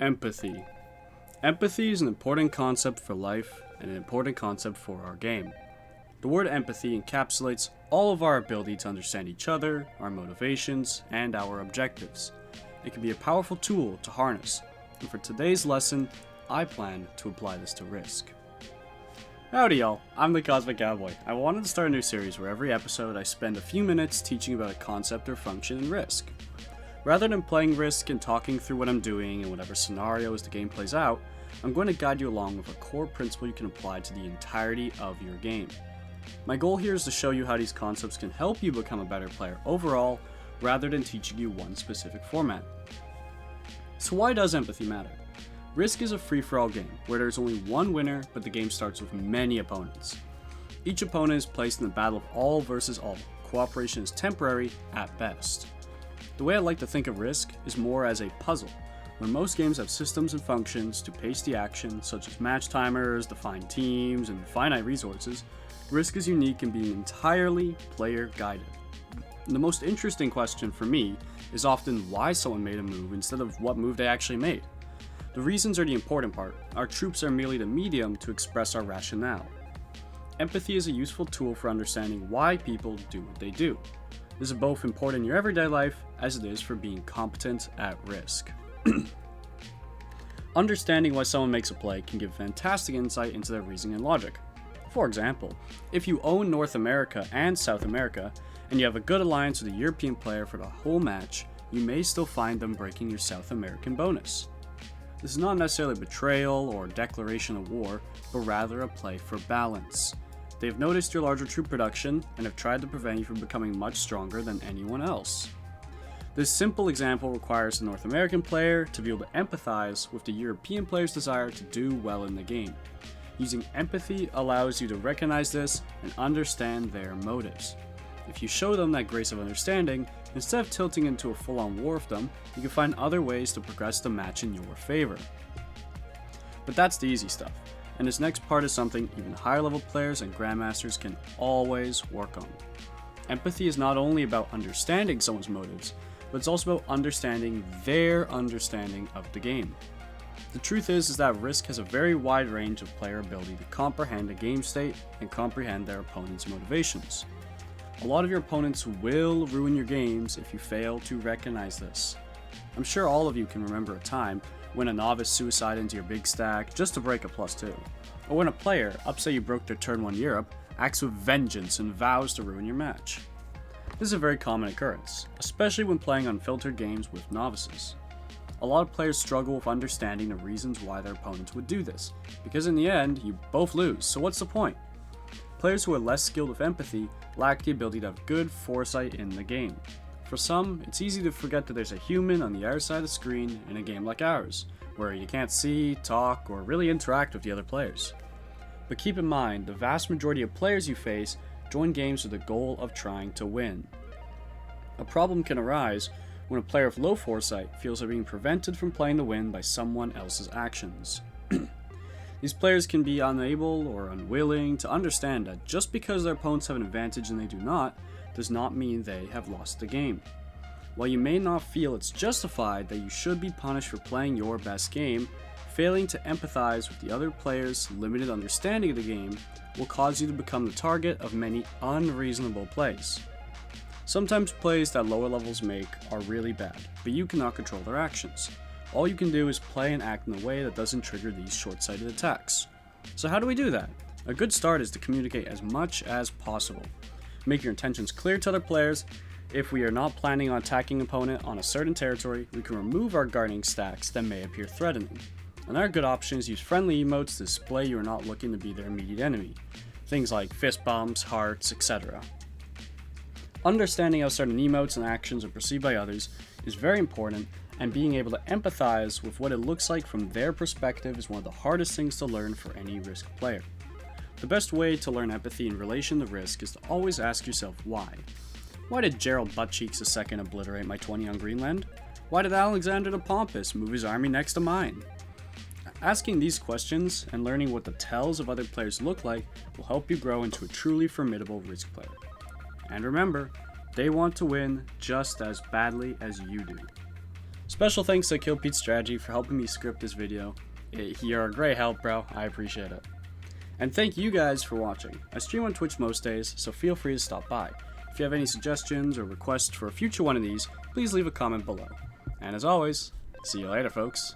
Empathy. Empathy is an important concept for life and an important concept for our game. The word empathy encapsulates all of our ability to understand each other, our motivations, and our objectives. It can be a powerful tool to harness, and for today's lesson, I plan to apply this to Risk. Howdy y'all, I'm the Cosmic Cowboy. I wanted to start a new series where every episode I spend a few minutes teaching about a concept or function in Risk. Rather than playing Risk and talking through what I'm doing and whatever scenarios the game plays out, I'm going to guide you along with a core principle you can apply to the entirety of your game. My goal here is to show you how these concepts can help you become a better player overall, rather than teaching you one specific format. So why does empathy matter? Risk is a free-for-all game, where there's only one winner, but the game starts with many opponents. Each opponent is placed in the battle of all versus all. Cooperation is temporary at best. The way I like to think of Risk is more as a puzzle, where most games have systems and functions to pace the action, such as match timers, defined teams, and finite resources. Risk is unique in being entirely player-guided. The most interesting question for me is often why someone made a move instead of what move they actually made. The reasons are the important part. Our troops are merely the medium to express our rationale. Empathy is a useful tool for understanding why people do what they do. This is both important in your everyday life as it is for being competent at Risk. Understanding why someone makes a play can give fantastic insight into their reasoning and logic. For example, if you own North America and South America, and you have a good alliance with a European player for the whole match, you may still find them breaking your South American bonus. This is not necessarily betrayal or declaration of war, but rather a play for balance. They have noticed your larger troop production and have tried to prevent you from becoming much stronger than anyone else. This simple example requires the North American player to be able to empathize with the European player's desire to do well in the game. Using empathy allows you to recognize this and understand their motives. If you show them that grace of understanding, instead of tilting into a full-on war with them, you can find other ways to progress the match in your favor. But that's the easy stuff, and this next part is something even higher level players and grandmasters can always work on. Empathy is not only about understanding someone's motives, but it's also about understanding their understanding of the game. The truth is that Risk has a very wide range of player ability to comprehend a game state and comprehend their opponent's motivations. A lot of your opponents will ruin your games if you fail to recognize this. I'm sure all of you can remember a time when a novice suicided into your big stack just to break a +2, or when a player, upset you broke their turn 1 Europe, acts with vengeance and vows to ruin your match. This is a very common occurrence, especially when playing unfiltered games with novices. A lot of players struggle with understanding the reasons why their opponents would do this, because in the end, you both lose, so what's the point? Players who are less skilled with empathy lack the ability to have good foresight in the game. For some, it's easy to forget that there's a human on the other side of the screen in a game like ours, where you can't see, talk, or really interact with the other players. But keep in mind, the vast majority of players you face join games with the goal of trying to win. A problem can arise when a player with low foresight feels they're being prevented from playing to win by someone else's actions. These players can be unable or unwilling to understand that just because their opponents have an advantage and they do not, does not mean they have lost the game. While you may not feel it's justified that you should be punished for playing your best game, failing to empathize with the other player's limited understanding of the game will cause you to become the target of many unreasonable plays. Sometimes plays that lower levels make are really bad, but you cannot control their actions. All you can do is play and act in a way that doesn't trigger these short-sighted attacks. So how do we do that? A good start is to communicate as much as possible. Make your intentions clear to other players. If we are not planning on attacking an opponent on a certain territory, we can remove our guarding stacks that may appear threatening. Another good option is use friendly emotes to display you are not looking to be their immediate enemy. Things like fist bumps, hearts, etc. Understanding how certain emotes and actions are perceived by others is very important, and being able to empathize with what it looks like from their perspective is one of the hardest things to learn for any Risk player. The best way to learn empathy in relation to Risk is to always ask yourself why. Why did Gerald Buttcheeks II obliterate my 20 on Greenland? Why did Alexander the Pompous move his army next to mine? Asking these questions and learning what the tells of other players look like will help you grow into a truly formidable Risk player. And remember, they want to win just as badly as you do. Special thanks to Kill Pete Strategy for helping me script this video. You're a great help, bro. I appreciate it. And thank you guys for watching. I stream on Twitch most days, so feel free to stop by. If you have any suggestions or requests for a future one of these, please leave a comment below. And as always, see you later, folks.